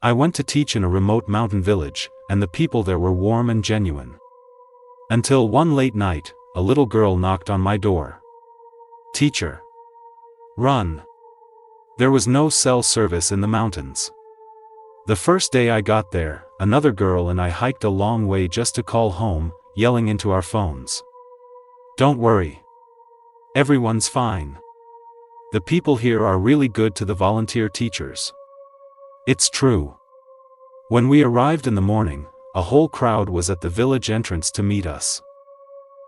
I went to teach in a remote mountain village, and the people there were warm and genuine. Until one late night, a little girl knocked on my door. "Teacher. Run." There was no cell service in the mountains. The first day I got there, another girl and I hiked a long way just to call home, yelling into our phones. "Don't worry. Everyone's fine. The people here are really good to the volunteer teachers." It's true. When we arrived in the morning, a whole crowd was at the village entrance to meet us.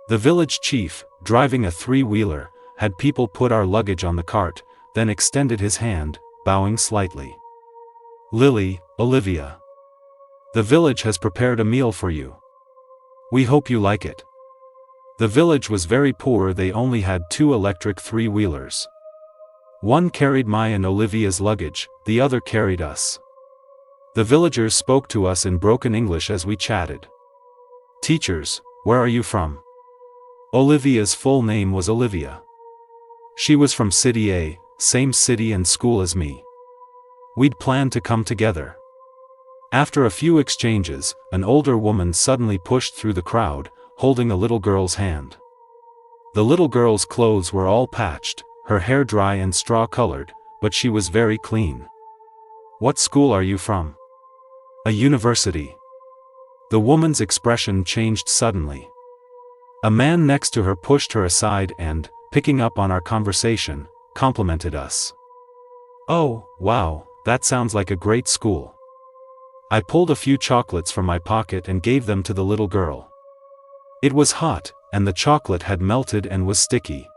The village chief, driving a three-wheeler, had people put our luggage on the cart, then extended his hand, bowing slightly. "Lily, Olivia. The village has prepared a meal for you. We hope you like it." The village was very poor. They only had 2 electric three-wheelers. One carried my and Olivia's luggage, the other carried us. The villagers spoke to us in broken English as we chatted. "Teachers, where are you from?" Olivia's full name was Olivia. She was from City A, same city and school as me. We'd planned to come together. After a few exchanges, an older woman suddenly pushed through the crowd, holding a little girl's hand. The little girl's clothes were all patched, her hair dry and straw-colored, but she was very clean. "What school are you from?" "A university." The woman's expression changed suddenly. A man next to her pushed her aside and, picking up on our conversation, complimented us. "Oh, wow, that sounds like a great school." I pulled a few chocolates from my pocket and gave them to the little girl. It was hot, and the chocolate had melted and was sticky.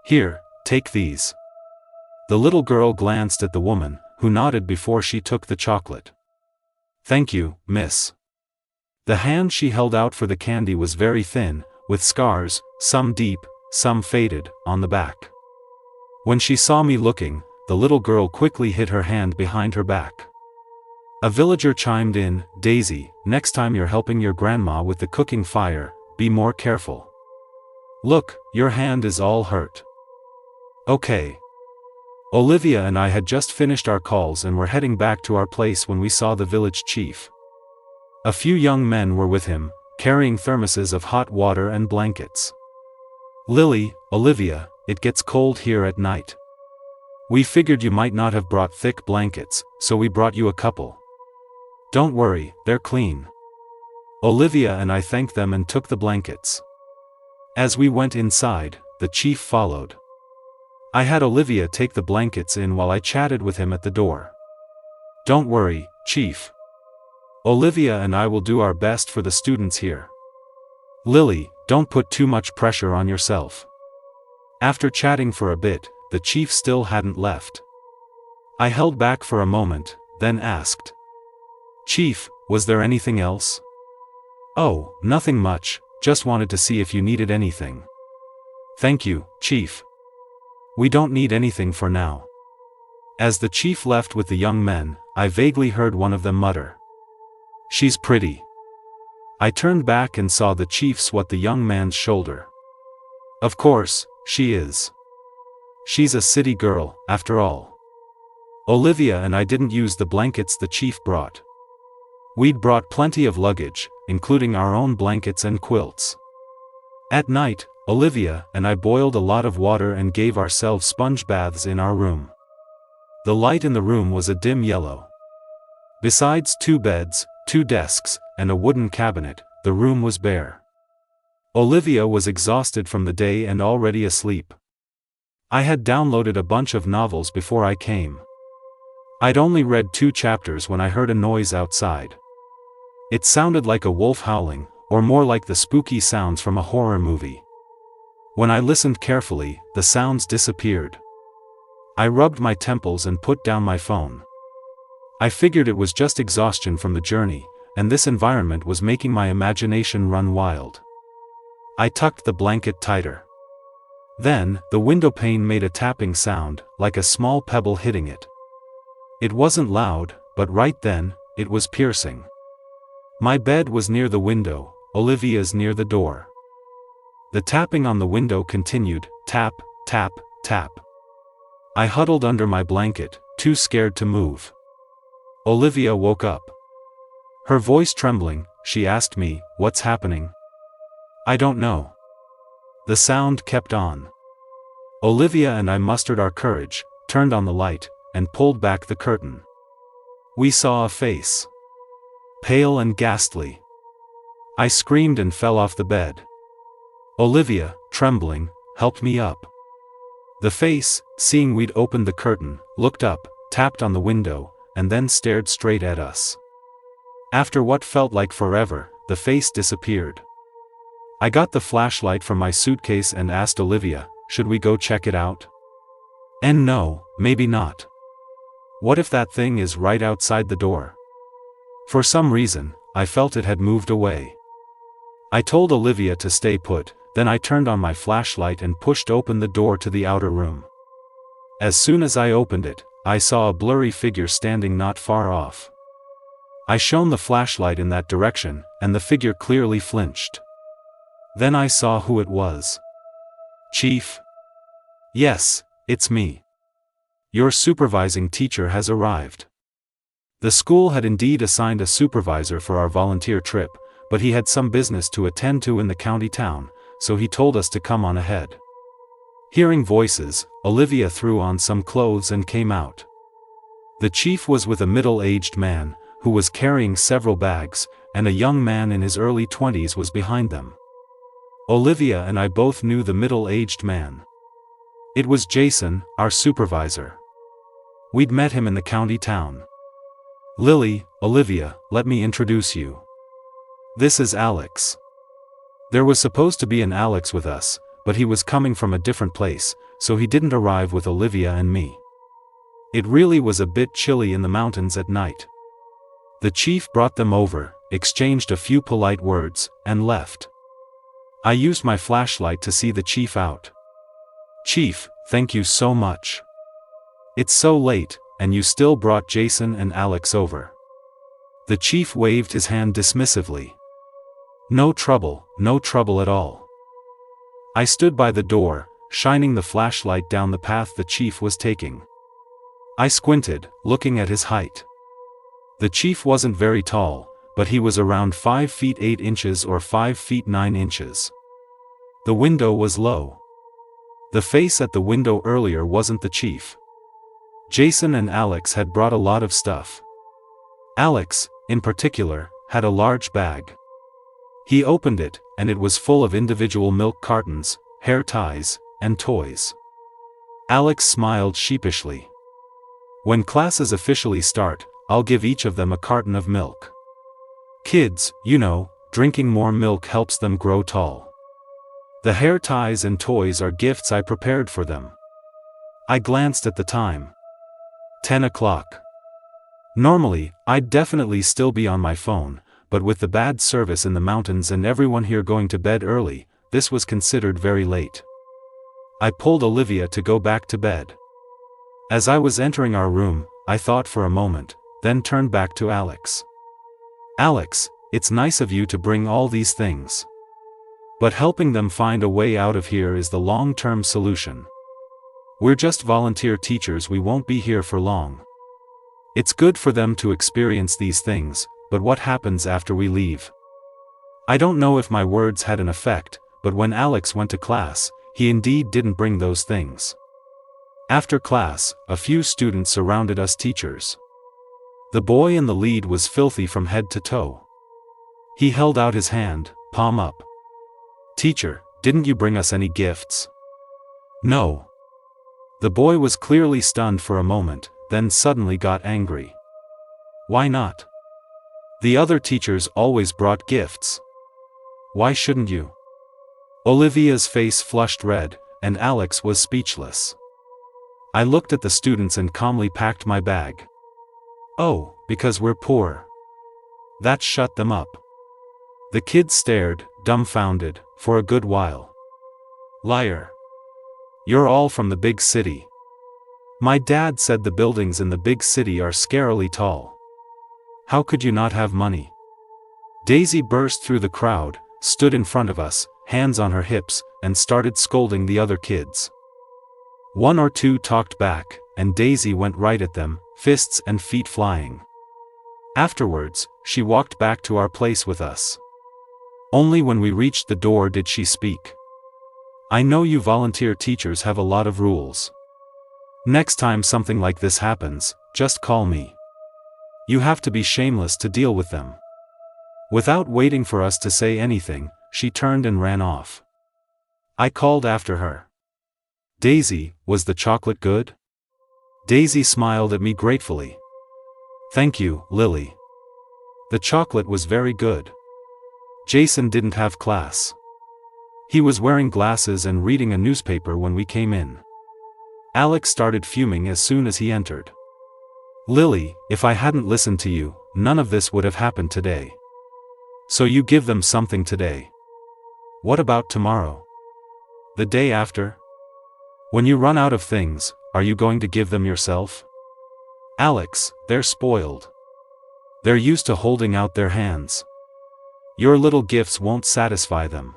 "Here, take these." The little girl glanced at the woman, who nodded before she took the chocolate. "Thank you, miss." The hand she held out for the candy was very thin, with scars, some deep, some faded, on the back. When she saw me looking, the little girl quickly hid her hand behind her back. A villager chimed in, "Daisy, next time you're helping your grandma with the cooking fire, be more careful. Look, your hand is all hurt." "Okay." Olivia and I had just finished our calls and were heading back to our place when we saw the village chief. A few young men were with him, carrying thermoses of hot water and blankets. "Lily, Olivia, it gets cold here at night. We figured you might not have brought thick blankets, so we brought you a couple. Don't worry, they're clean." Olivia and I thanked them and took the blankets. As we went inside, the chief followed. I had Olivia take the blankets in while I chatted with him at the door. "Don't worry, Chief. Olivia and I will do our best for the students here. Lily, don't put too much pressure on yourself." After chatting for a bit, the chief still hadn't left. I held back for a moment, then asked, "Chief, was there anything else?" "Oh, nothing much, just wanted to see if you needed anything." "Thank you, Chief. We don't need anything for now." As the chief left with the young men, I vaguely heard one of them mutter, "She's pretty." I turned back and saw the chief swat the young man's shoulder. "Of course, she is. She's a city girl, after all." Olivia and I didn't use the blankets the chief brought. We'd brought plenty of luggage, including our own blankets and quilts. At night, Olivia and I boiled a lot of water and gave ourselves sponge baths in our room. The light in the room was a dim yellow. Besides 2 beds, 2 desks, and a wooden cabinet, the room was bare. Olivia was exhausted from the day and already asleep. I had downloaded a bunch of novels before I came. I'd only read 2 chapters when I heard a noise outside. It sounded like a wolf howling, or more like the spooky sounds from a horror movie. When I listened carefully, the sounds disappeared. I rubbed my temples and put down my phone. I figured it was just exhaustion from the journey, and this environment was making my imagination run wild. I tucked the blanket tighter. Then, the window pane made a tapping sound, like a small pebble hitting it. It wasn't loud, but right then, it was piercing. My bed was near the window, Olivia's near the door. The tapping on the window continued, tap, tap, tap. I huddled under my blanket, too scared to move. Olivia woke up. Her voice trembling, she asked me, "What's happening?" "I don't know." The sound kept on. Olivia and I mustered our courage, turned on the light, and pulled back the curtain. We saw a face. Pale and ghastly. I screamed and fell off the bed. Olivia, trembling, helped me up. The face, seeing we'd opened the curtain, looked up, tapped on the window, and then stared straight at us. After what felt like forever, the face disappeared. I got the flashlight from my suitcase and asked Olivia, "Should we go check it out?" And no, maybe not. What if that thing is right outside the door? For some reason, I felt it had moved away. I told Olivia to stay put, then I turned on my flashlight and pushed open the door to the outer room. As soon as I opened it, I saw a blurry figure standing not far off. I shone the flashlight in that direction, and the figure clearly flinched. Then I saw who it was. "Chief?" "Yes, it's me. Your supervising teacher has arrived." The school had indeed assigned a supervisor for our volunteer trip, but he had some business to attend to in the county town, so he told us to come on ahead. Hearing voices, Olivia threw on some clothes and came out. The chief was with a middle-aged man, who was carrying several bags, and a young man in his early 20s was behind them. Olivia and I both knew the middle-aged man. It was Jason, our supervisor. We'd met him in the county town. "Lily, Olivia, let me introduce you. This is Alex." There was supposed to be an Alex with us, but he was coming from a different place, so he didn't arrive with Olivia and me. It really was a bit chilly in the mountains at night. The chief brought them over, exchanged a few polite words, and left. I used my flashlight to see the chief out. "Chief, thank you so much. It's so late, and you still brought Jason and Alex over." The chief waved his hand dismissively. No trouble at all." I stood by the door, shining the flashlight down the path the chief was taking. I squinted, looking at his height. The chief wasn't very tall, but he was around 5 feet 8 inches or 5 feet 9 inches. The window was low. The face at the window earlier wasn't the chief. Jason and Alex had brought a lot of stuff. Alex, in particular, had a large bag. He opened it, and it was full of individual milk cartons, hair ties, and toys. Alex smiled sheepishly. "When classes officially start, I'll give each of them a carton of milk. Kids, you know, drinking more milk helps them grow tall. The hair ties and toys are gifts I prepared for them." I glanced at the time. 10 o'clock. Normally, I'd definitely still be on my phone, but with the bad service in the mountains and everyone here going to bed early, this was considered very late. I pulled Olivia to go back to bed. As I was entering our room, I thought for a moment, then turned back to Alex. "Alex, it's nice of you to bring all these things. But helping them find a way out of here is the long-term solution. We're just volunteer teachers, we won't be here for long. It's good for them to experience these things, but what happens after we leave?" I don't know if my words had an effect, but when Alex went to class, he indeed didn't bring those things. After class, a few students surrounded us teachers. The boy in the lead was filthy from head to toe. He held out his hand, palm up. "Teacher, didn't you bring us any gifts?" "No." The boy was clearly stunned for a moment, then suddenly got angry. "Why not? The other teachers always brought gifts. Why shouldn't you?" Olivia's face flushed red, and Alex was speechless. I looked at the students and calmly packed my bag. "Oh, because we're poor." That shut them up. The kids stared, dumbfounded, for a good while. "Liar. You're all from the big city. My dad said the buildings in the big city are scarily tall. How could you not have money?" Daisy burst through the crowd, stood in front of us, hands on her hips, and started scolding the other kids. One or two talked back, and Daisy went right at them, fists and feet flying. Afterwards, she walked back to our place with us. Only when we reached the door did she speak. I know you volunteer teachers have a lot of rules. Next time something like this happens, just call me. You have to be shameless to deal with them. Without waiting for us to say anything, she turned and ran off. I called after her. Daisy, was the chocolate good? Daisy smiled at me gratefully. Thank you, Lily. The chocolate was very good. Jason didn't have class. He was wearing glasses and reading a newspaper when we came in. Alex started fuming as soon as he entered. Lily, if I hadn't listened to you, none of this would have happened today. So you give them something today. What about tomorrow? The day after? When you run out of things, are you going to give them yourself? Alex, they're spoiled. They're used to holding out their hands. Your little gifts won't satisfy them.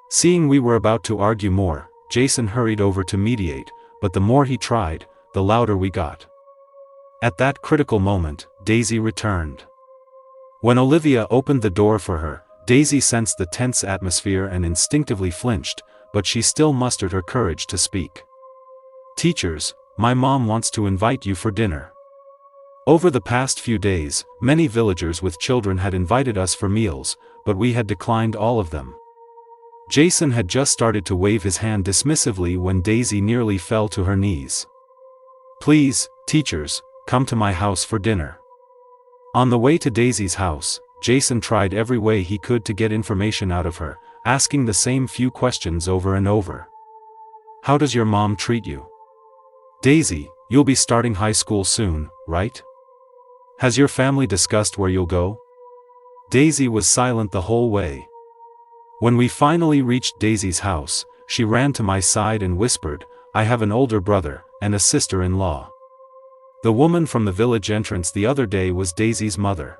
Seeing we were about to argue more, Jason hurried over to mediate, but the more he tried, the louder we got. At that critical moment, Daisy returned. When Olivia opened the door for her, Daisy sensed the tense atmosphere and instinctively flinched, but she still mustered her courage to speak. Teachers, my mom wants to invite you for dinner. Over the past few days, many villagers with children had invited us for meals, but we had declined all of them. Jason had just started to wave his hand dismissively when Daisy nearly fell to her knees. Please, teachers, come to my house for dinner. On the way to Daisy's house, Jason tried every way he could to get information out of her, asking the same few questions over and over. How does your mom treat you? Daisy, you'll be starting high school soon, right? Has your family discussed where you'll go? Daisy was silent the whole way. When we finally reached Daisy's house, she ran to my side and whispered, I have an older brother, and a sister-in-law. The woman from the village entrance the other day was Daisy's mother.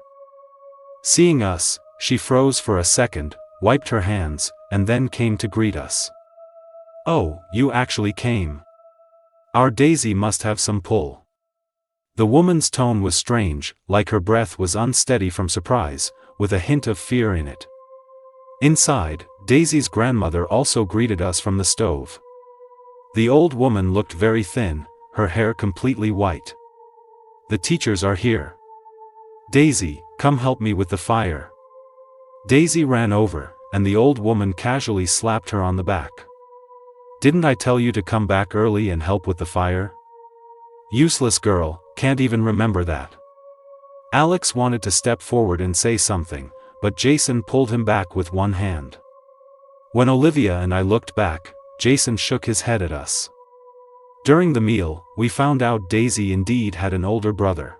Seeing us, she froze for a second, wiped her hands, and then came to greet us. Oh, you actually came. Our Daisy must have some pull. The woman's tone was strange, like her breath was unsteady from surprise, with a hint of fear in it. Inside, Daisy's grandmother also greeted us from the stove. The old woman looked very thin, her hair completely white. The teachers are here. Daisy, come help me with the fire. Daisy ran over, and the old woman casually slapped her on the back. Didn't I tell you to come back early and help with the fire? Useless girl, can't even remember that. Alex wanted to step forward and say something, but Jason pulled him back with one hand. When Olivia and I looked back, Jason shook his head at us. During the meal, we found out Daisy indeed had an older brother.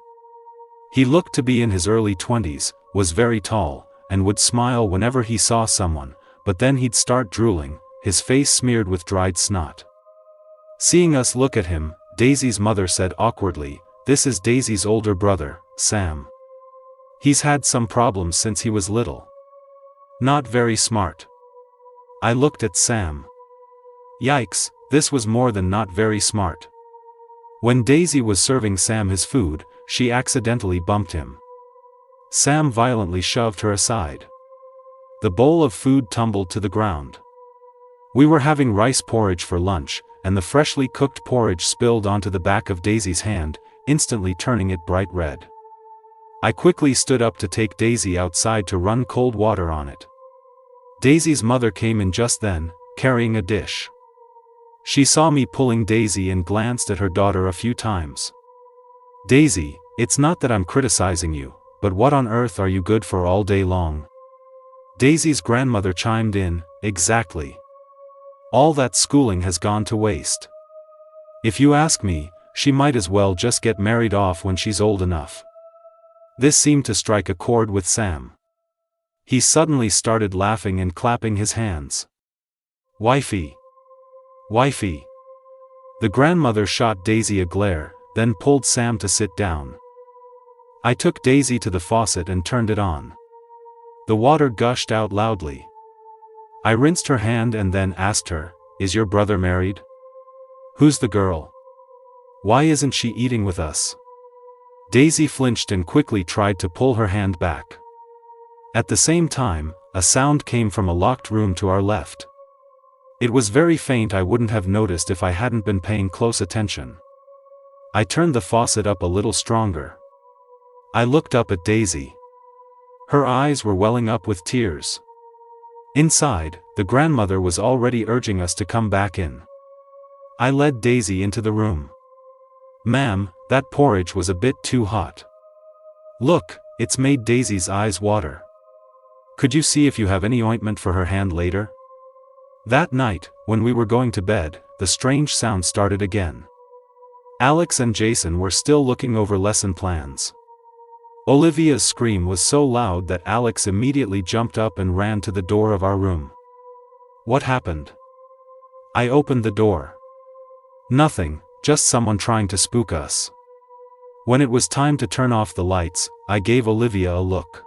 He looked to be in his early 20s, was very tall, and would smile whenever he saw someone, but then he'd start drooling, his face smeared with dried snot. Seeing us look at him, Daisy's mother said awkwardly, this is Daisy's older brother, Sam. He's had some problems since he was little. Not very smart. I looked at Sam. Yikes, this was more than not very smart. When Daisy was serving Sam his food, she accidentally bumped him. Sam violently shoved her aside. The bowl of food tumbled to the ground. We were having rice porridge for lunch, and the freshly cooked porridge spilled onto the back of Daisy's hand, instantly turning it bright red. I quickly stood up to take Daisy outside to run cold water on it. Daisy's mother came in just then, carrying a dish. She saw me pulling Daisy and glanced at her daughter a few times. Daisy, it's not that I'm criticizing you, but what on earth are you good for all day long? Daisy's grandmother chimed in, exactly. All that schooling has gone to waste. If you ask me, she might as well just get married off when she's old enough. This seemed to strike a chord with Sam. He suddenly started laughing and clapping his hands. Wifey! Wifey! The grandmother shot Daisy a glare, then pulled Sam to sit down. I took Daisy to the faucet and turned it on. The water gushed out loudly. I rinsed her hand and then asked her, is your brother married? Who's the girl? Why isn't she eating with us? Daisy flinched and quickly tried to pull her hand back. At the same time, a sound came from a locked room to our left. It was very faint. I wouldn't have noticed if I hadn't been paying close attention. I turned the faucet up a little stronger. I looked up at Daisy. Her eyes were welling up with tears. Inside, the grandmother was already urging us to come back in. I led Daisy into the room. "Ma'am, that porridge was a bit too hot. Look, it's made Daisy's eyes water. Could you see if you have any ointment for her hand later?" That night, when we were going to bed, the strange sound started again. Alex and Jason were still looking over lesson plans. Olivia's scream was so loud that Alex immediately jumped up and ran to the door of our room. "What happened?" I opened the door. "Nothing, just someone trying to spook us." When it was time to turn off the lights, I gave Olivia a look.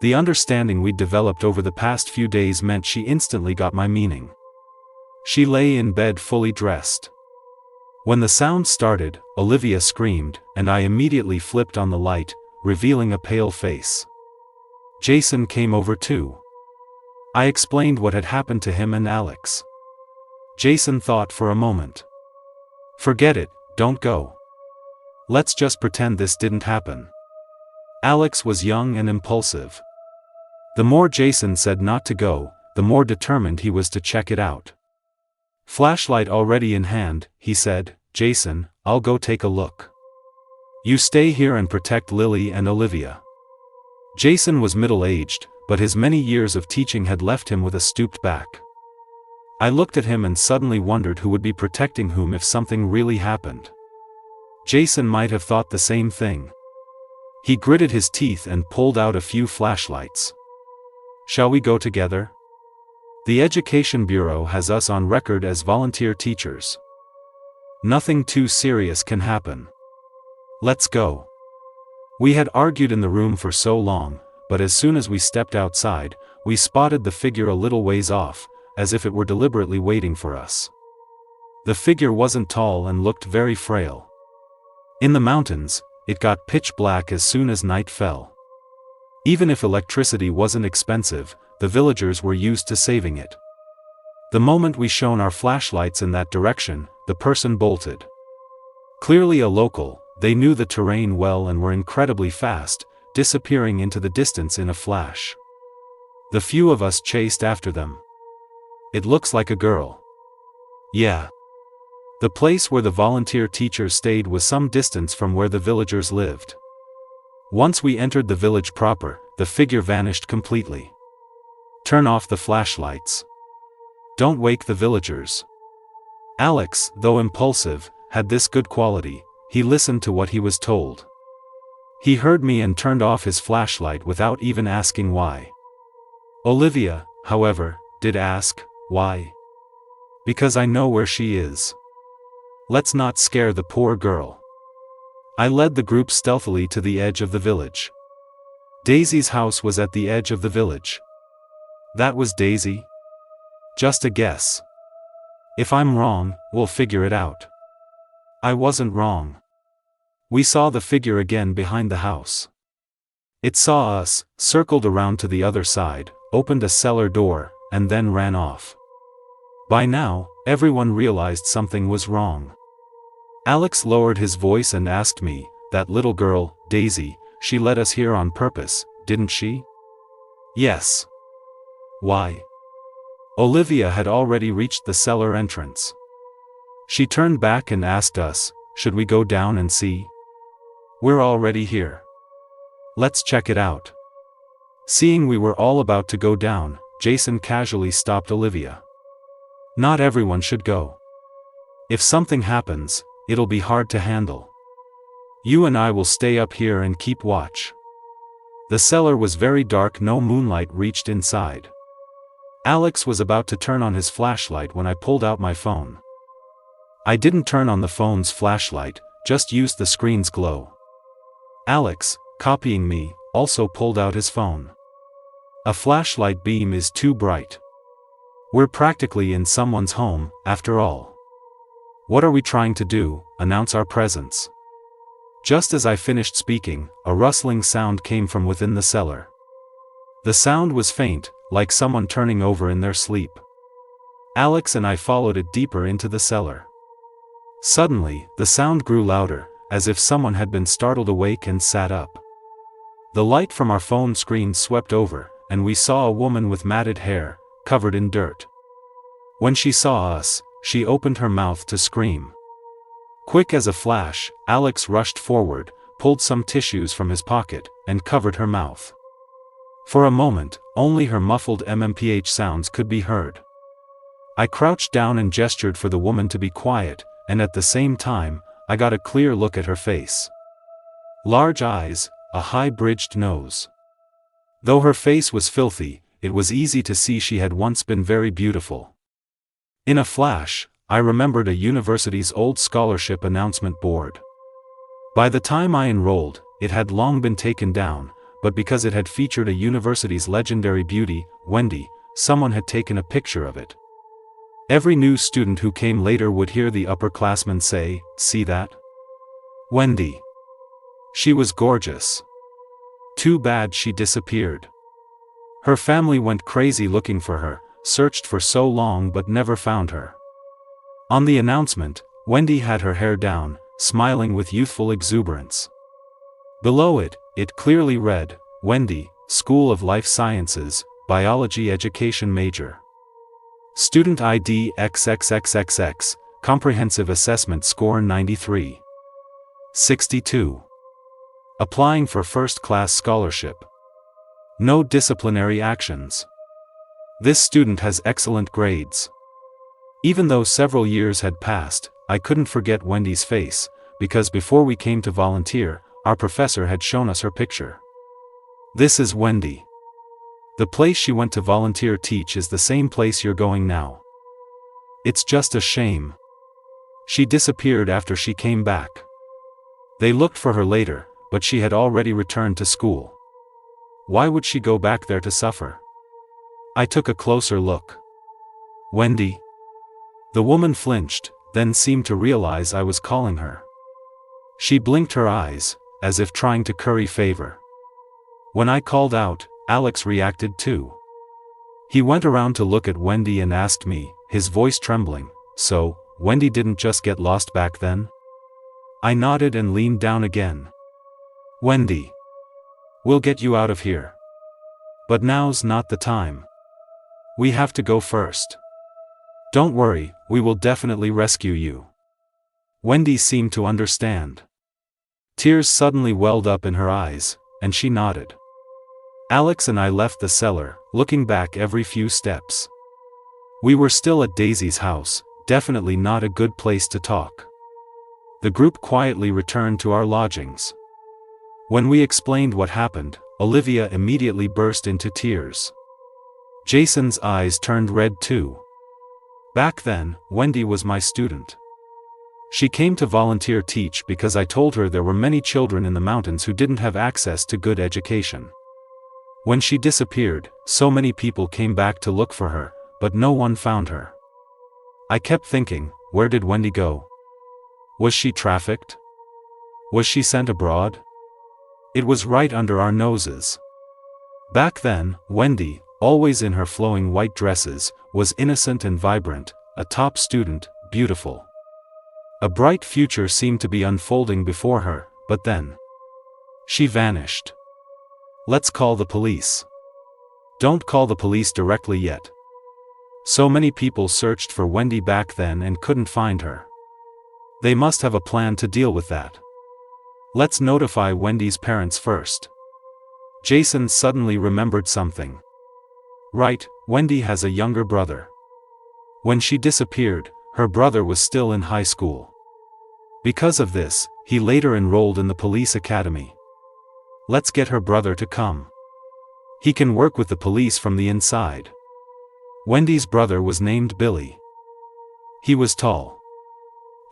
The understanding we'd developed over the past few days meant she instantly got my meaning. She lay in bed fully dressed. When the sound started, Olivia screamed, and I immediately flipped on the light, revealing a pale face. Jason came over too. I explained what had happened to him and Alex. Jason thought for a moment. "Forget it, don't go. Let's just pretend this didn't happen." Alex was young and impulsive. The more Jason said not to go, the more determined he was to check it out. Flashlight already in hand, he said, "Jason, I'll go take a look. You stay here and protect Lily and Olivia." Jason was middle-aged, but his many years of teaching had left him with a stooped back. I looked at him and suddenly wondered who would be protecting whom if something really happened. Jason might have thought the same thing. He gritted his teeth and pulled out a few flashlights. "Shall we go together? The Education Bureau has us on record as volunteer teachers. Nothing too serious can happen. Let's go." We had argued in the room for so long, but as soon as we stepped outside, we spotted the figure a little ways off, as if it were deliberately waiting for us. The figure wasn't tall and looked very frail. In the mountains, it got pitch black as soon as night fell. Even if electricity wasn't expensive, the villagers were used to saving it. The moment we shone our flashlights in that direction, the person bolted. Clearly a local, they knew the terrain well and were incredibly fast, disappearing into the distance in a flash. The few of us chased after them. "It looks like a girl." "Yeah." The place where the volunteer teachers stayed was some distance from where the villagers lived. Once we entered the village proper, the figure vanished completely. "Turn off the flashlights. Don't wake the villagers." Alex, though impulsive, had this good quality: he listened to what he was told. He heard me and turned off his flashlight without even asking why. Olivia, however, did ask, "Why?" "Because I know where she is. Let's not scare the poor girl." I led the group stealthily to the edge of the village. Daisy's house was at the edge of the village. That was Daisy? Just a guess. If I'm wrong, we'll figure it out. I wasn't wrong. We saw the figure again behind the house. It saw us, circled around to the other side, opened a cellar door, and then ran off. By now, everyone realized something was wrong. Alex lowered his voice and asked me, "That little girl, Daisy, she led us here on purpose, didn't she?" "Yes." "Why?" Olivia had already reached the cellar entrance. She turned back and asked us, "Should we go down and see?" "We're already here. Let's check it out." Seeing we were all about to go down, Jason casually stopped Olivia. "Not everyone should go. If something happens, it'll be hard to handle. You and I will stay up here and keep watch." The cellar was very dark, no moonlight reached inside. Alex was about to turn on his flashlight when I pulled out my phone. I didn't turn on the phone's flashlight, just used the screen's glow. Alex, copying me, also pulled out his phone. A flashlight beam is too bright. We're practically in someone's home, after all. What are we trying to do, announce our presence? Just as I finished speaking, a rustling sound came from within the cellar. The sound was faint, like someone turning over in their sleep. Alex and I followed it deeper into the cellar. Suddenly, the sound grew louder, as if someone had been startled awake and sat up. The light from our phone screen swept over, and we saw a woman with matted hair, covered in dirt. When she saw us, she opened her mouth to scream. Quick as a flash, Alex rushed forward, pulled some tissues from his pocket, and covered her mouth. For a moment, only her muffled MMPH sounds could be heard. I crouched down and gestured for the woman to be quiet, and at the same time, I got a clear look at her face. Large eyes, a high-bridged nose. Though her face was filthy, it was easy to see she had once been very beautiful. In a flash, I remembered a university's old scholarship announcement board. By the time I enrolled, it had long been taken down, but because it had featured a university's legendary beauty, Wendy, someone had taken a picture of it. Every new student who came later would hear the upperclassmen say, "See that? Wendy. She was gorgeous. Too bad she disappeared. Her family went crazy looking for her, searched for so long but never found her." On the announcement, Wendy had her hair down, smiling with youthful exuberance. Below it, it clearly read, "Wendy, School of Life Sciences, Biology Education Major. Student ID XXXXX, Comprehensive Assessment Score 93. 62. Applying for first-class scholarship. No disciplinary actions. This student has excellent grades." Even though several years had passed, I couldn't forget Wendy's face, because before we came to volunteer, our professor had shown us her picture. "This is Wendy. The place she went to volunteer teach is the same place you're going now. It's just a shame. She disappeared after she came back. They looked for her later, but she had already returned to school. Why would she go back there to suffer?" I took a closer look. "Wendy?" The woman flinched, then seemed to realize I was calling her. She blinked her eyes, as if trying to curry favor. When I called out, Alex reacted too. He went around to look at Wendy and asked me, his voice trembling, "So, Wendy didn't just get lost back then?" I nodded and leaned down again. "Wendy. We'll get you out of here. But now's not the time. We have to go first. Don't worry, we will definitely rescue you." Wendy seemed to understand. Tears suddenly welled up in her eyes, and she nodded. Alex and I left the cellar, looking back every few steps. We were still at Daisy's house, definitely not a good place to talk. The group quietly returned to our lodgings. When we explained what happened, Olivia immediately burst into tears. Jason's eyes turned red too. Back then, Wendy was my student. She came to volunteer teach because I told her there were many children in the mountains who didn't have access to good education. When she disappeared, so many people came back to look for her, but no one found her. I kept thinking, where did Wendy go? Was she trafficked? Was she sent abroad? It was right under our noses. Back then, Wendy, always in her flowing white dresses, was innocent and vibrant, a top student, beautiful. A bright future seemed to be unfolding before her, but then she vanished. Let's call the police. Don't call the police directly yet. So many people searched for Wendy back then and couldn't find her. They must have a plan to deal with that. Let's notify Wendy's parents first. Jason suddenly remembered something. Right, Wendy has a younger brother. When she disappeared, her brother was still in high school. Because of this, he later enrolled in the police academy. Let's get her brother to come. He can work with the police from the inside. Wendy's brother was named Billy. He was tall.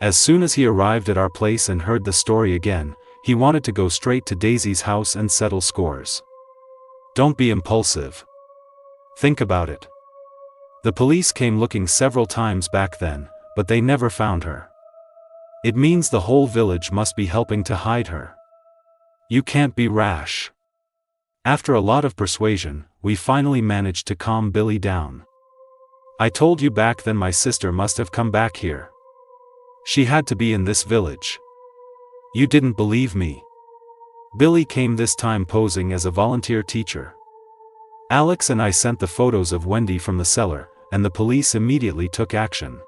As soon as he arrived at our place and heard the story again, he wanted to go straight to Daisy's house and settle scores. Don't be impulsive. Think about it. The police came looking several times back then, but they never found her. It means the whole village must be helping to hide her. You can't be rash. After a lot of persuasion, we finally managed to calm Billy down. I told you back then my sister must have come back here. She had to be in this village. You didn't believe me. Billy came this time posing as a volunteer teacher. Alex and I sent the photos of Wendy from the cellar, and the police immediately took action.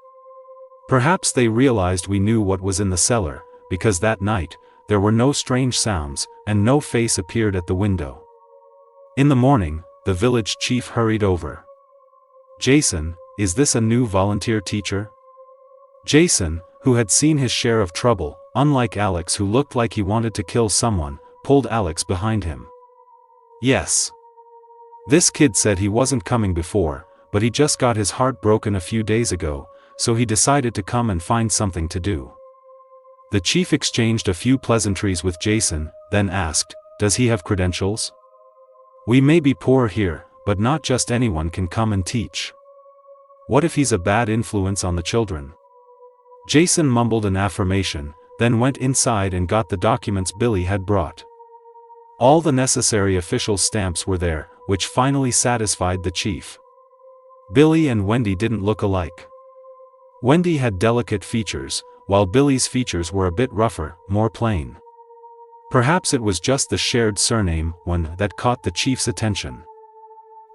Perhaps they realized we knew what was in the cellar, because that night, there were no strange sounds, and no face appeared at the window. In the morning, the village chief hurried over. Jason, is this a new volunteer teacher? Jason, who had seen his share of trouble, unlike Alex who looked like he wanted to kill someone, pulled Alex behind him. Yes. This kid said he wasn't coming before, but he just got his heart broken a few days ago, so he decided to come and find something to do. The chief exchanged a few pleasantries with Jason, then asked, does he have credentials? We may be poor here, but not just anyone can come and teach. What if he's a bad influence on the children? Jason mumbled an affirmation, then went inside and got the documents Billy had brought. All the necessary official stamps were there, which finally satisfied the chief. Billy and Wendy didn't look alike. Wendy had delicate features, while Billy's features were a bit rougher, more plain. Perhaps it was just the shared surname, one, that caught the chief's attention.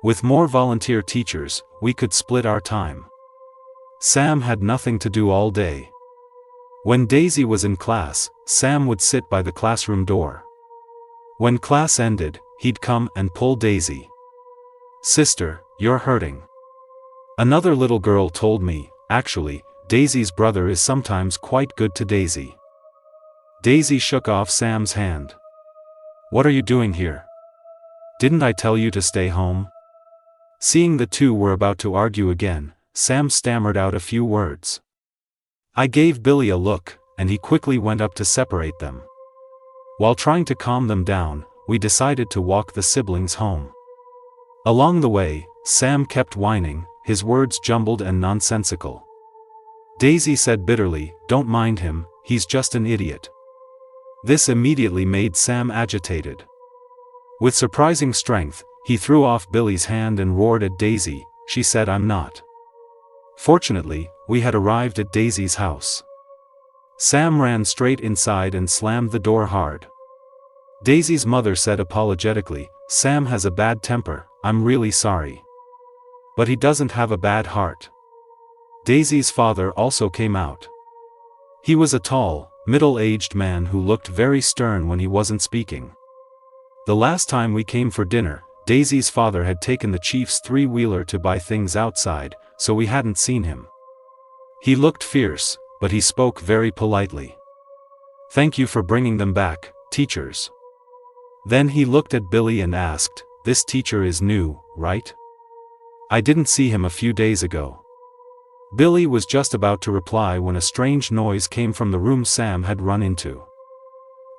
With more volunteer teachers, we could split our time. Sam had nothing to do all day. When Daisy was in class, Sam would sit by the classroom door. When class ended, he'd come and pull Daisy. Sister, you're hurting. Another little girl told me, actually, Daisy's brother is sometimes quite good to Daisy. Daisy shook off Sam's hand. What are you doing here? Didn't I tell you to stay home? Seeing the two were about to argue again, Sam stammered out a few words. I gave Billy a look, and he quickly went up to separate them. While trying to calm them down, we decided to walk the siblings home. Along the way, Sam kept whining, his words jumbled and nonsensical. Daisy said bitterly, don't mind him, he's just an idiot. This immediately made Sam agitated. With surprising strength, he threw off Billy's hand and roared at Daisy, she said I'm not. Fortunately, we had arrived at Daisy's house. Sam ran straight inside and slammed the door hard. Daisy's mother said apologetically, Sam has a bad temper, I'm really sorry. But he doesn't have a bad heart. Daisy's father also came out. He was a tall, middle-aged man who looked very stern when he wasn't speaking. The last time we came for dinner, Daisy's father had taken the chief's three-wheeler to buy things outside, so we hadn't seen him. He looked fierce, but he spoke very politely. Thank you for bringing them back, teachers. Then he looked at Billy and asked, this teacher is new, right? I didn't see him a few days ago. Billy was just about to reply when a strange noise came from the room Sam had run into.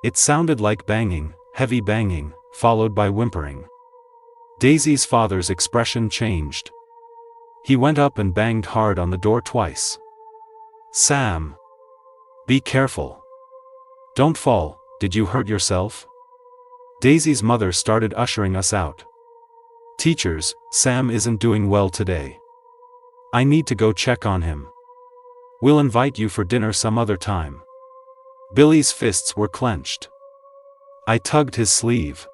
It sounded like banging, heavy banging, followed by whimpering. Daisy's father's expression changed. He went up and banged hard on the door twice. Sam! Be careful. Don't fall, did you hurt yourself? Daisy's mother started ushering us out. Teachers, Sam isn't doing well today. I need to go check on him. We'll invite you for dinner some other time. Billy's fists were clenched. I tugged his sleeve.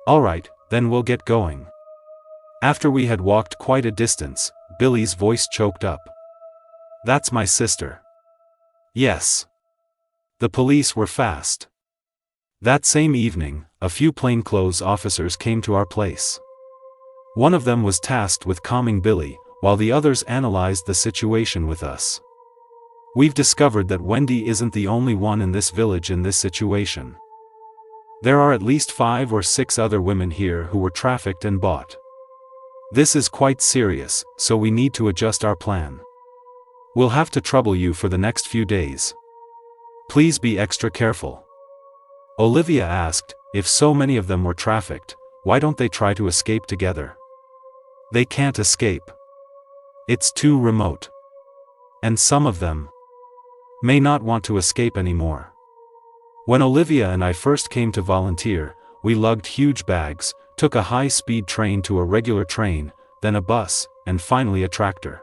All right, then we'll get going. After we had walked quite a distance, Billy's voice choked up. That's my sister. Yes. The police were fast. That same evening, a few plainclothes officers came to our place. One of them was tasked with calming Billy, while the others analyzed the situation with us. We've discovered that Wendy isn't the only one in this village in this situation. There are at least 5 or 6 other women here who were trafficked and bought. This is quite serious, so we need to adjust our plan. We'll have to trouble you for the next few days. Please be extra careful. Olivia asked, if so many of them were trafficked, why don't they try to escape together? They can't escape. It's too remote. And some of them. may not want to escape anymore. When Olivia and I first came to volunteer, we lugged huge bags, took a high-speed train to a regular train, then a bus, and finally a tractor.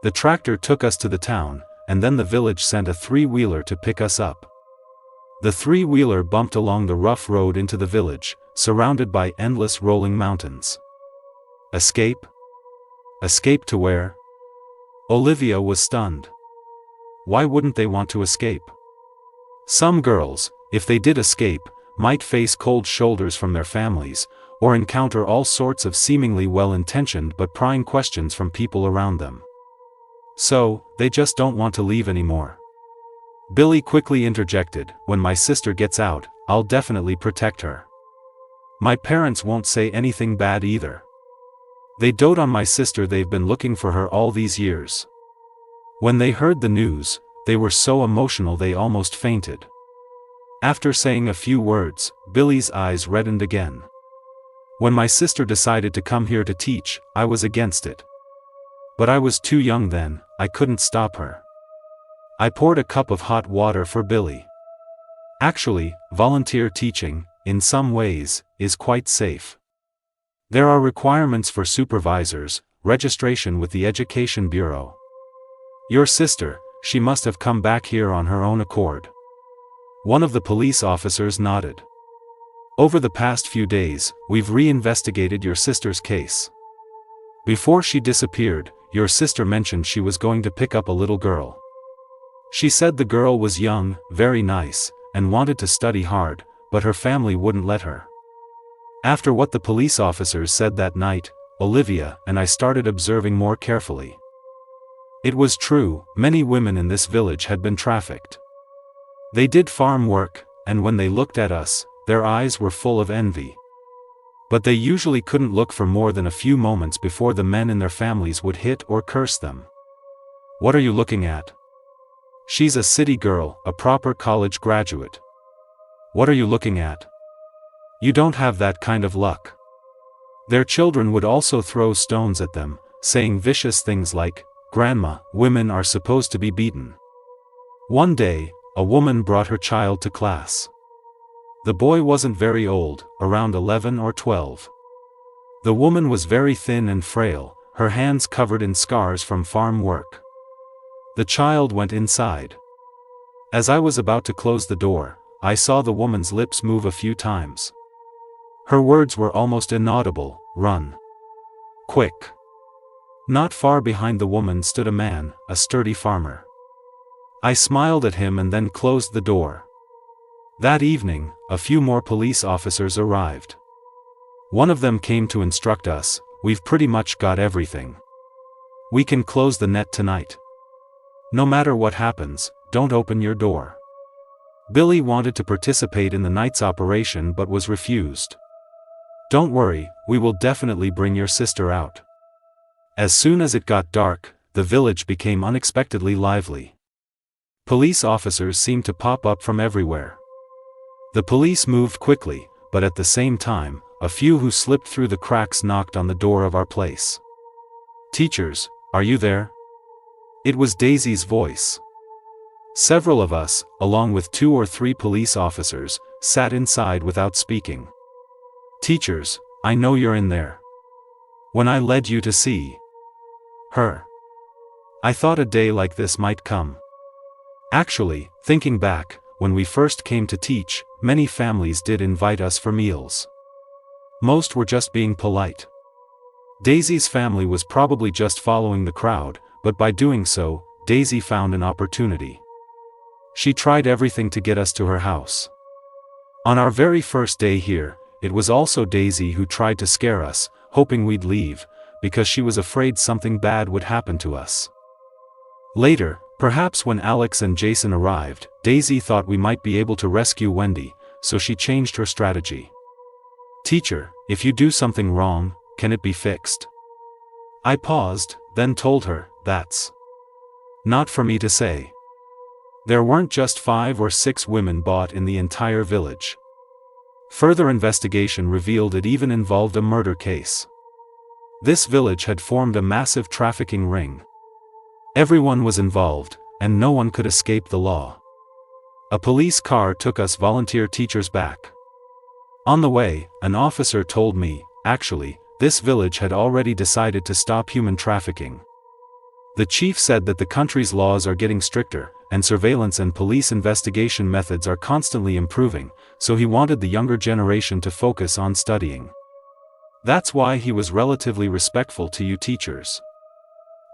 The tractor took us to the town, and then the village sent a three-wheeler to pick us up. The three-wheeler bumped along the rough road into the village, surrounded by endless rolling mountains. Escape? Escape to where? Olivia was stunned. Why wouldn't they want to escape? Some girls, if they did escape, might face cold shoulders from their families, or encounter all sorts of seemingly well-intentioned but prying questions from people around them. So, they just don't want to leave anymore. Billy quickly interjected, "When my sister gets out, I'll definitely protect her. My parents won't say anything bad either. They dote on my sister, they've been looking for her all these years." When they heard the news, they were so emotional they almost fainted. After saying a few words, Billy's eyes reddened again. "When my sister decided to come here to teach, I was against it. But I was too young then, I couldn't stop her." I poured a cup of hot water for Billy. Actually, volunteer teaching, in some ways, is quite safe. There are requirements for supervisors, registration with the Education Bureau. Your sister, she must have come back here on her own accord. One of the police officers nodded. Over the past few days, we've re-investigated your sister's case. Before she disappeared, your sister mentioned she was going to pick up a little girl. She said the girl was young, very nice, and wanted to study hard, but her family wouldn't let her. After what the police officers said that night, Olivia and I started observing more carefully. It was true, many women in this village had been trafficked. They did farm work, and when they looked at us, their eyes were full of envy. But they usually couldn't look for more than a few moments before the men in their families would hit or curse them. "What are you looking at? She's a city girl, a proper college graduate. What are you looking at? You don't have that kind of luck." Their children would also throw stones at them, saying vicious things like, "Grandma, women are supposed to be beaten." One day, a woman brought her child to class. The boy wasn't very old, around 11 or 12. The woman was very thin and frail, her hands covered in scars from farm work. The child went inside. As I was about to close the door, I saw the woman's lips move a few times. Her words were almost inaudible, "Run. Quick." Not far behind the woman stood a man, a sturdy farmer. I smiled at him and then closed the door. That evening, a few more police officers arrived. One of them came to instruct us, "We've pretty much got everything. We can close the net tonight. No matter what happens, don't open your door." Billy wanted to participate in the night's operation but was refused. "Don't worry, we will definitely bring your sister out." As soon as it got dark, the village became unexpectedly lively. Police officers seemed to pop up from everywhere. The police moved quickly, but at the same time, a few who slipped through the cracks knocked on the door of our place. "Teachers, are you there?" It was Daisy's voice. Several of us, along with 2 or 3 police officers, sat inside without speaking. "Teachers, I know you're in there. When I led you to see her, I thought a day like this might come." Actually, thinking back, when we first came to teach, many families did invite us for meals. Most were just being polite. Daisy's family was probably just following the crowd, but by doing so, Daisy found an opportunity. She tried everything to get us to her house. On our very first day here, it was also Daisy who tried to scare us, hoping we'd leave, because she was afraid something bad would happen to us. Later, perhaps when Alex and Jason arrived, Daisy thought we might be able to rescue Wendy, so she changed her strategy. "Teacher, if you do something wrong, can it be fixed?" I paused, then told her, "That's not for me to say." There weren't just 5 or 6 women bought in the entire village. Further investigation revealed it even involved a murder case. This village had formed a massive trafficking ring. Everyone was involved, and no one could escape the law. A police car took us volunteer teachers back. On the way, an officer told me, actually, this village had already decided to stop human trafficking. The chief said that the country's laws are getting stricter, and surveillance and police investigation methods are constantly improving, so he wanted the younger generation to focus on studying. That's why he was relatively respectful to you teachers.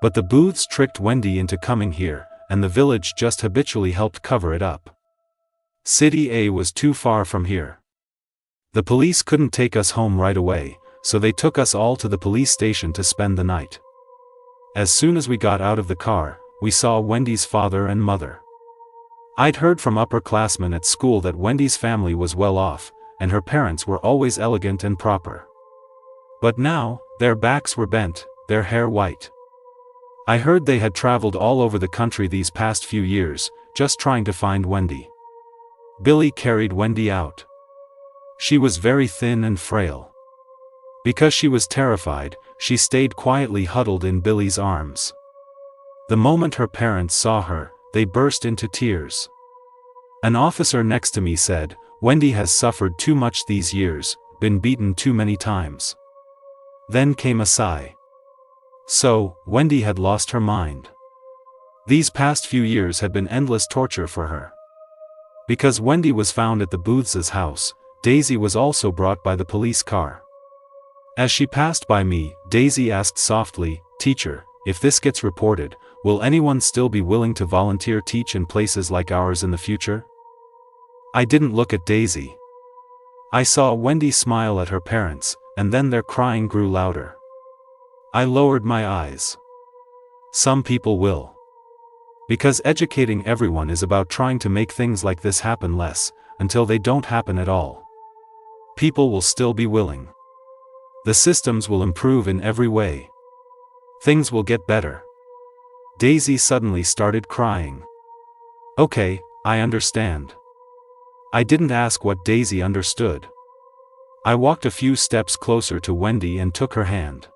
But the Booths tricked Wendy into coming here, and the village just habitually helped cover it up. City A was too far from here. The police couldn't take us home right away, so they took us all to the police station to spend the night. As soon as we got out of the car, we saw Wendy's father and mother. I'd heard from upperclassmen at school that Wendy's family was well off, and her parents were always elegant and proper. But now, their backs were bent, their hair white. I heard they had traveled all over the country these past few years, just trying to find Wendy. Billy carried Wendy out. She was very thin and frail. Because she was terrified, she stayed quietly huddled in Billy's arms. The moment her parents saw her, they burst into tears. An officer next to me said, "Wendy has suffered too much these years, been beaten too many times." Then came a sigh. So, Wendy had lost her mind. These past few years had been endless torture for her. Because Wendy was found at the Booths' house, Daisy was also brought by the police car. As she passed by me, Daisy asked softly, "Teacher, if this gets reported, will anyone still be willing to volunteer teach in places like ours in the future?" I didn't look at Daisy. I saw Wendy smile at her parents, and then their crying grew louder. I lowered my eyes. Some people will. Because educating everyone is about trying to make things like this happen less, until they don't happen at all. People will still be willing. The systems will improve in every way. Things will get better. Daisy suddenly started crying. Okay, I understand. I didn't ask what Daisy understood. I walked a few steps closer to Wendy and took her hand.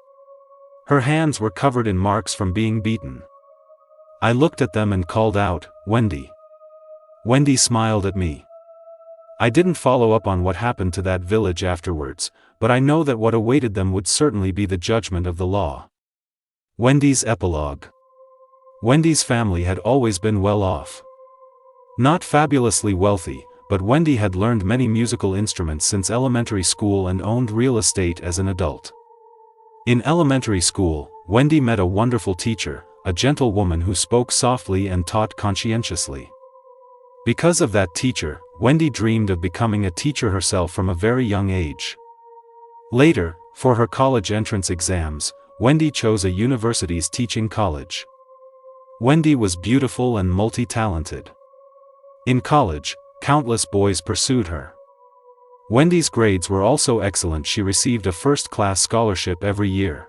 Her hands were covered in marks from being beaten. I looked at them and called out, "Wendy." Wendy smiled at me. I didn't follow up on what happened to that village afterwards, but I know that what awaited them would certainly be the judgment of the law. Wendy's epilogue. Wendy's family had always been well off. Not fabulously wealthy, but Wendy had learned many musical instruments since elementary school and owned real estate as an adult. In elementary school, Wendy met a wonderful teacher, a gentle woman who spoke softly and taught conscientiously. Because of that teacher, Wendy dreamed of becoming a teacher herself from a very young age. Later, for her college entrance exams, Wendy chose a university's teaching college. Wendy was beautiful and multi-talented. In college, countless boys pursued her. Wendy's grades were also excellent. She received a first-class scholarship every year.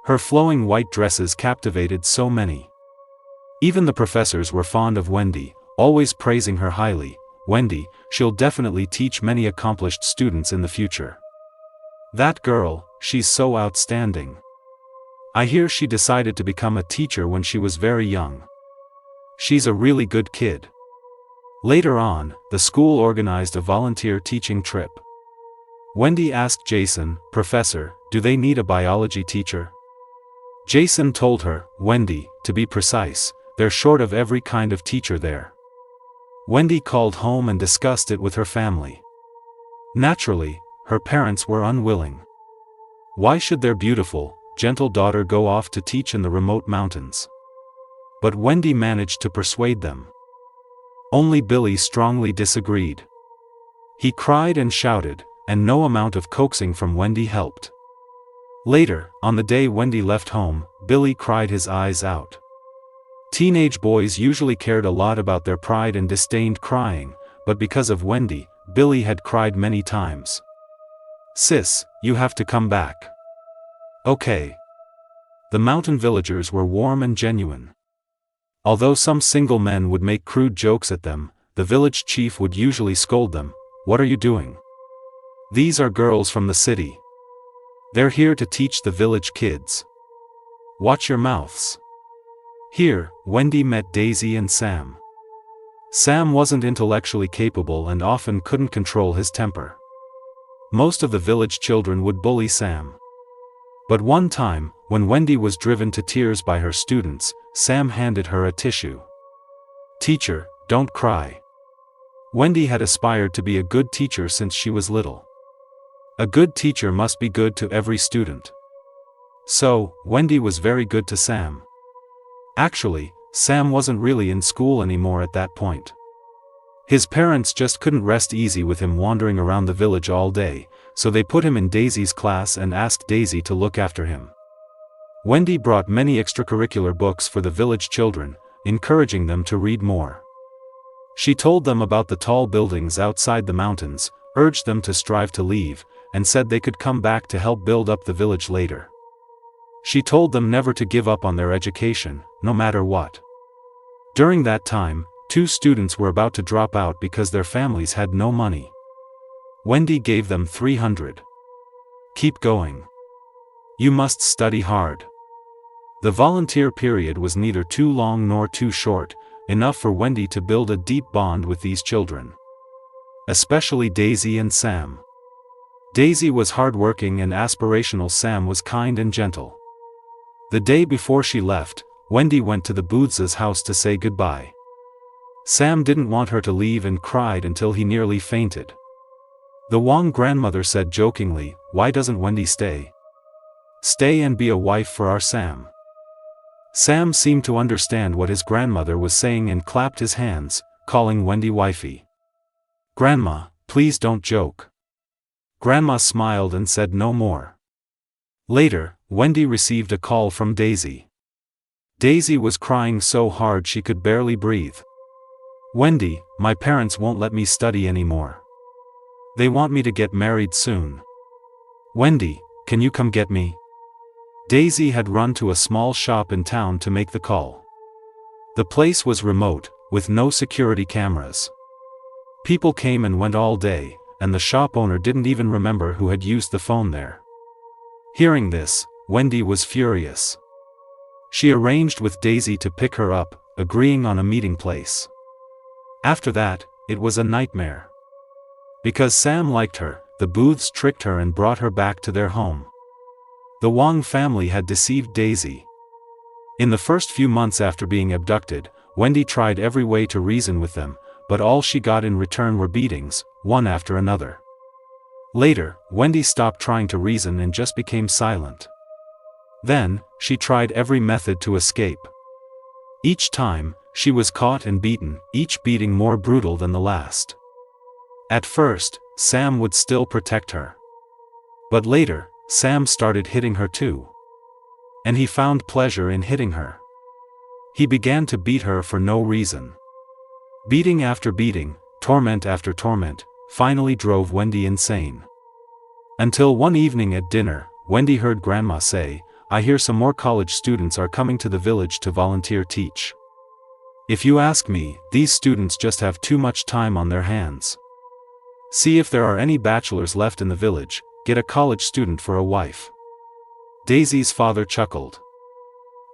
Her flowing white dresses captivated so many. Even the professors were fond of Wendy, always praising her highly. "Wendy, she'll definitely teach many accomplished students in the future. That girl, she's so outstanding. I hear she decided to become a teacher when she was very young. She's a really good kid." Later on, the school organized a volunteer teaching trip. Wendy asked Jason, "Professor, do they need a biology teacher?" Jason told her, "Wendy, to be precise, they're short of every kind of teacher there." Wendy called home and discussed it with her family. Naturally, her parents were unwilling. Why should their beautiful, gentle daughter go off to teach in the remote mountains? But Wendy managed to persuade them. Only Billy strongly disagreed. He cried and shouted, and no amount of coaxing from Wendy helped. Later, on the day Wendy left home, Billy cried his eyes out. Teenage boys usually cared a lot about their pride and disdained crying, but because of Wendy, Billy had cried many times. "Sis, you have to come back." Okay. The mountain villagers were warm and genuine. Although some single men would make crude jokes at them, the village chief would usually scold them. "What are you doing? These are girls from the city. They're here to teach the village kids. Watch your mouths." Here, Wendy met Daisy and Sam. Sam wasn't intellectually capable and often couldn't control his temper. Most of the village children would bully Sam. But one time, when Wendy was driven to tears by her students, Sam handed her a tissue. "Teacher, don't cry." Wendy had aspired to be a good teacher since she was little. A good teacher must be good to every student. So, Wendy was very good to Sam. Actually, Sam wasn't really in school anymore at that point. His parents just couldn't rest easy with him wandering around the village all day, so they put him in Daisy's class and asked Daisy to look after him. Wendy brought many extracurricular books for the village children, encouraging them to read more. She told them about the tall buildings outside the mountains, urged them to strive to leave, and said they could come back to help build up the village later. She told them never to give up on their education, no matter what. During that time, 2 students were about to drop out because their families had no money. Wendy gave them 300. "Keep going. You must study hard." The volunteer period was neither too long nor too short, enough for Wendy to build a deep bond with these children. Especially Daisy and Sam. Daisy was hardworking and aspirational. Sam was kind and gentle. The day before she left, Wendy went to the Booths' house to say goodbye. Sam didn't want her to leave and cried until he nearly fainted. The Wong grandmother said jokingly, "Why doesn't Wendy stay? Stay and be a wife for our Sam." Sam seemed to understand what his grandmother was saying and clapped his hands, calling Wendy wifey. "Grandma, please don't joke." Grandma smiled and said no more. Later, Wendy received a call from Daisy. Daisy was crying so hard she could barely breathe. "Wendy, my parents won't let me study anymore. They want me to get married soon. Wendy, can you come get me?" Daisy had run to a small shop in town to make the call. The place was remote, with no security cameras. People came and went all day, and the shop owner didn't even remember who had used the phone there. Hearing this, Wendy was furious. She arranged with Daisy to pick her up, agreeing on a meeting place. After that, it was a nightmare. Because Sam liked her, the Booths tricked her and brought her back to their home. The Wong family had deceived Daisy. In the first few months after being abducted, Wendy tried every way to reason with them, but all she got in return were beatings, one after another. Later, Wendy stopped trying to reason and just became silent. Then, she tried every method to escape. Each time, she was caught and beaten, each beating more brutal than the last. At first, Sam would still protect her. But later, Sam started hitting her too. And he found pleasure in hitting her. He began to beat her for no reason. Beating after beating, torment after torment, finally drove Wendy insane. Until one evening at dinner, Wendy heard Grandma say, "I hear some more college students are coming to the village to volunteer teach. If you ask me, these students just have too much time on their hands. See if there are any bachelors left in the village, get a college student for a wife." Daisy's father chuckled.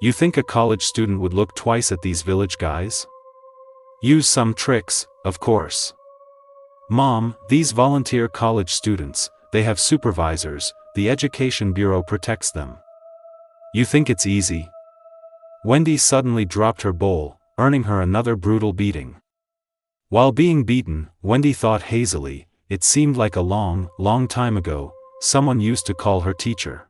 "You think a college student would look twice at these village guys? Use some tricks, of course." "Mom, these volunteer college students, they have supervisors, the Education Bureau protects them. You think it's easy?" Wendy suddenly dropped her bowl, earning her another brutal beating. While being beaten, Wendy thought hazily, it seemed like a long, long time ago, someone used to call her teacher.